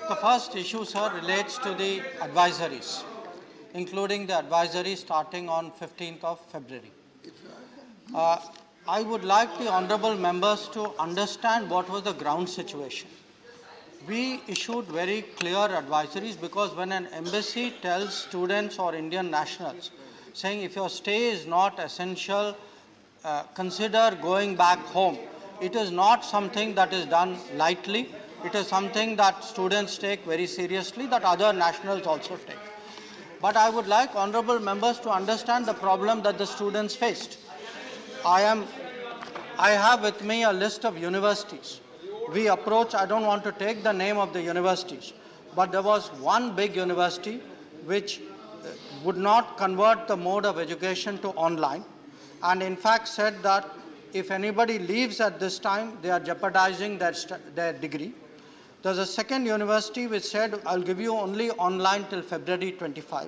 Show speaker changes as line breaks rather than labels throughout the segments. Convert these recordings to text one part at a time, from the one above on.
The first issue, sir, relates to the advisories, including the advisory starting on 15th of February. I would like the honorable members to understand what was the ground situation. We issued very clear advisories because when an embassy tells students or Indian nationals saying if your stay is not essential, consider going back home, it is not something that is done lightly. It is something that students take very seriously, that other nationals also take. But I would like honorable members to understand the problem that the students faced. I have with me a list of universities. We approached, I don't want to take the name of the universities, but there was one big university which would not convert the mode of education to online, and in fact said that if anybody leaves at this time, they are jeopardizing their degree. There's a second university which said, I'll give you only online till February 25.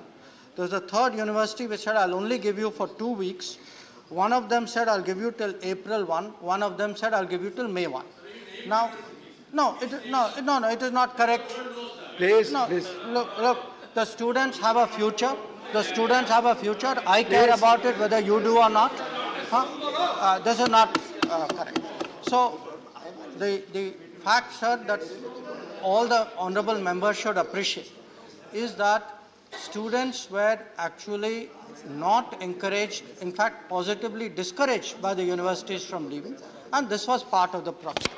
There's a third university which said, I'll only give you for 2 weeks. One of them said, I'll give you till April 1. One of them said, I'll give you till May 1. Now, it is not correct.
Please,
No,
please.
look, the students have a future. The students have a future. I care about it whether you do or not. This is not correct. So, the fact, sir, that all the honorable members should appreciate is that students were actually not encouraged, in fact positively discouraged by the universities from leaving, and this was part of the process.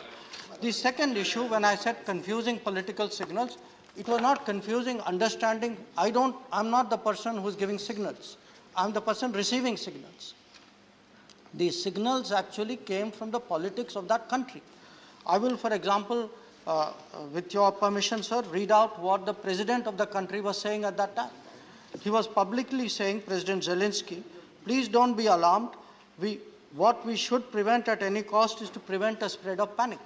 The second issue, when I said confusing political signals, it was not confusing understanding. I'm not the person who's giving signals. I'm the person receiving signals. The signals actually came from the politics of that country. I will, for example, with your permission, sir, read out what the president of the country was saying at that time. He was publicly saying, President Zelensky, please don't be alarmed. What we should prevent at any cost is to prevent a spread of panic.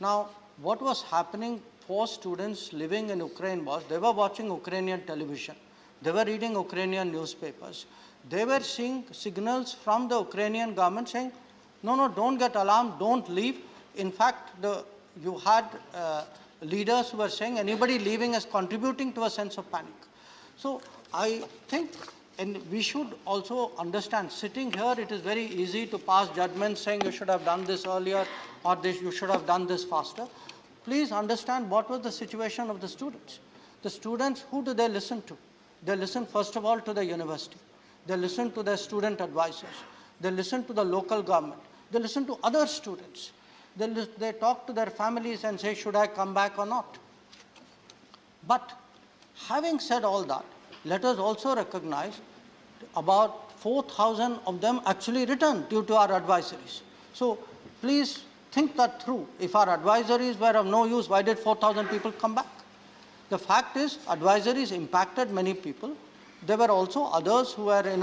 Now, what was happening for students living in Ukraine was they were watching Ukrainian television. They were reading Ukrainian newspapers. They were seeing signals from the Ukrainian government saying, no, don't get alarmed, don't leave. In fact, you had leaders who were saying anybody leaving is contributing to a sense of panic. So I think, and we should also understand, sitting here, it is very easy to pass judgments saying you should have done this earlier or you should have done this faster. Please understand what was the situation of the students. The students, who do they listen to? They listen first of all to the university. They listen to their student advisors. They listen to the local government. They listen to other students. They talk to their families and say, should I come back or not? But having said all that, let us also recognize about 4,000 of them actually returned due to our advisories. So please think that through. If our advisories were of no use, why did 4,000 people come back? The fact is, advisories impacted many people. There were also others who were in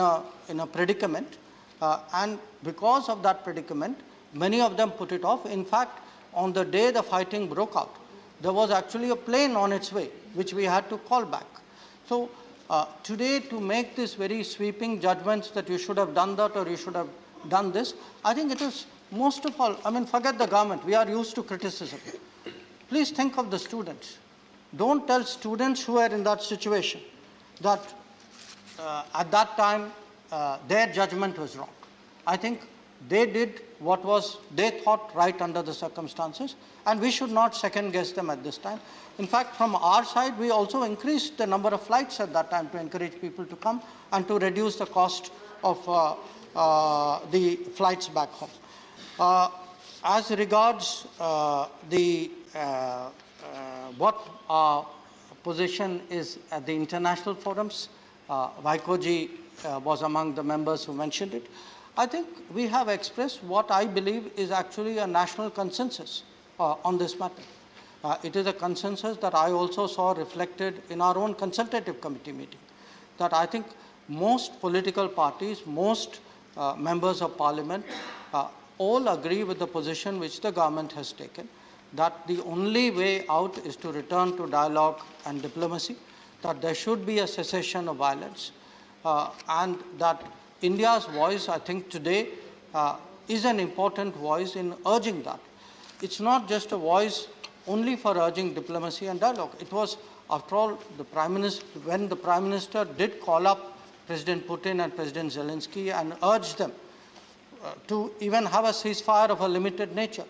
a predicament, and because of that predicament, many of them put it off. In fact, on the day the fighting broke out, there was actually a plane on its way, which we had to call back. So today, to make this very sweeping judgments that you should have done that or you should have done this, I think it is most of all, forget the government. We are used to criticism. Please think of the students. Don't tell students who are in that situation that at that time their judgment was wrong. I think they did what was they thought right under the circumstances, and we should not second guess them at this time. In fact, from our side, we also increased the number of flights at that time to encourage people to come and to reduce the cost of the flights back home. As regards what our position is at the international forums, Vaikoji was among the members who mentioned it. I think we have expressed what I believe is actually a national consensus on this matter. It is a consensus that I also saw reflected in our own consultative committee meeting, that I think most political parties, most members of parliament all agree with the position which the government has taken, that the only way out is to return to dialogue and diplomacy, that there should be a cessation of violence, and that India's voice, I think today, is an important voice in urging that. It's not just a voice only for urging diplomacy and dialogue. It was, after all, when the Prime Minister did call up President Putin and President Zelensky and urged them to even have a ceasefire of a limited nature.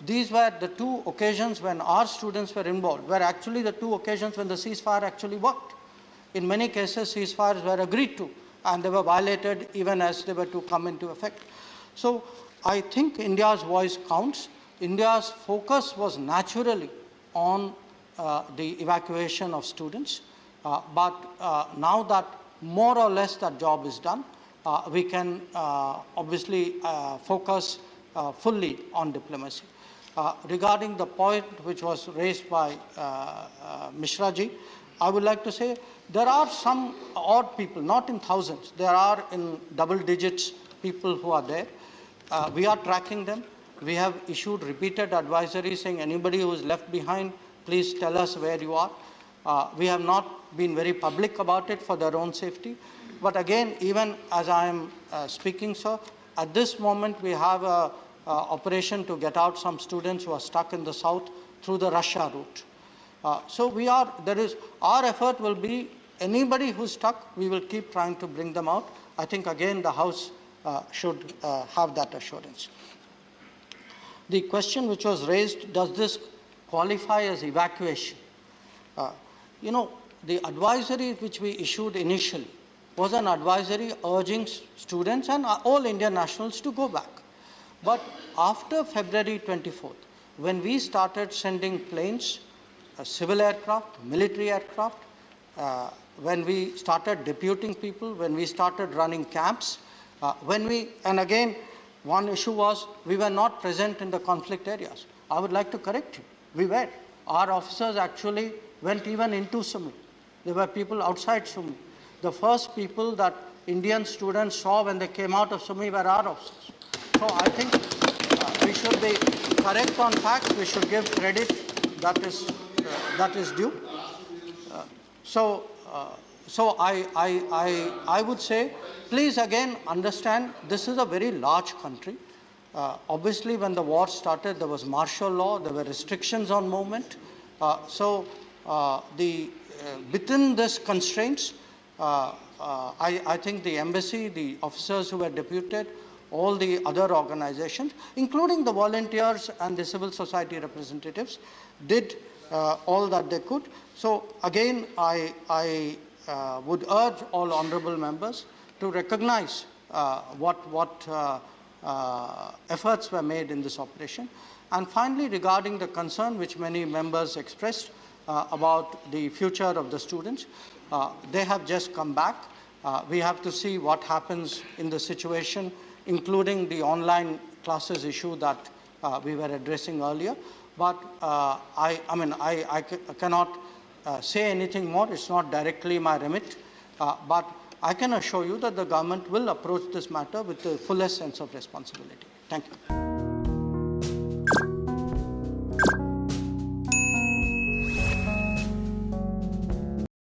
These were the two occasions when our students were involved, were actually the two occasions when the ceasefire actually worked. In many cases, ceasefires were agreed to, and they were violated even as they were to come into effect. So I think India's voice counts. India's focus was naturally on the evacuation of students, but now that more or less that job is done, we can obviously focus fully on diplomacy. Regarding the point which was raised by Mishra ji, I would like to say there are some odd people, not in thousands, there are in double digits people who are there. We are tracking them. We have issued repeated advisories saying anybody who is left behind, please tell us where you are. We have not been very public about it for their own safety. But again, even as I am speaking, sir, at this moment we have an operation to get out some students who are stuck in the south through the Russia route. So our effort will be anybody who's stuck, we will keep trying to bring them out. I think again the House should have that assurance. The question which was raised, does this qualify as evacuation? You know, the advisory which we issued initially was an advisory urging students and all Indian nationals to go back. But after February 24th, when we started sending planes, civil aircraft, military aircraft, when we started deputing people, when we started running camps, and again, one issue was we were not present in the conflict areas. I would like to correct you. We were. Our officers actually went even into Sumi. There were people outside Sumi. The first people that Indian students saw when they came out of Sumi were our officers. So I think we should be correct on facts. We should give credit that is due. So I would say, please again understand, this is a very large country. Obviously, when the war started, there was martial law, there were restrictions on movement. Within these constraints, I think the embassy, the officers who were deputed, all the other organizations, including the volunteers and the civil society representatives, did all that they could. So again, I would urge all honorable members to recognize what efforts were made in this operation. And finally, regarding the concern which many members expressed about the future of the students, they have just come back. We have to see what happens in the situation, including the online classes issue that we were addressing earlier. But I cannot say anything more. It's not directly my remit. But I can assure you that the government will approach this matter with the fullest sense of responsibility. Thank you.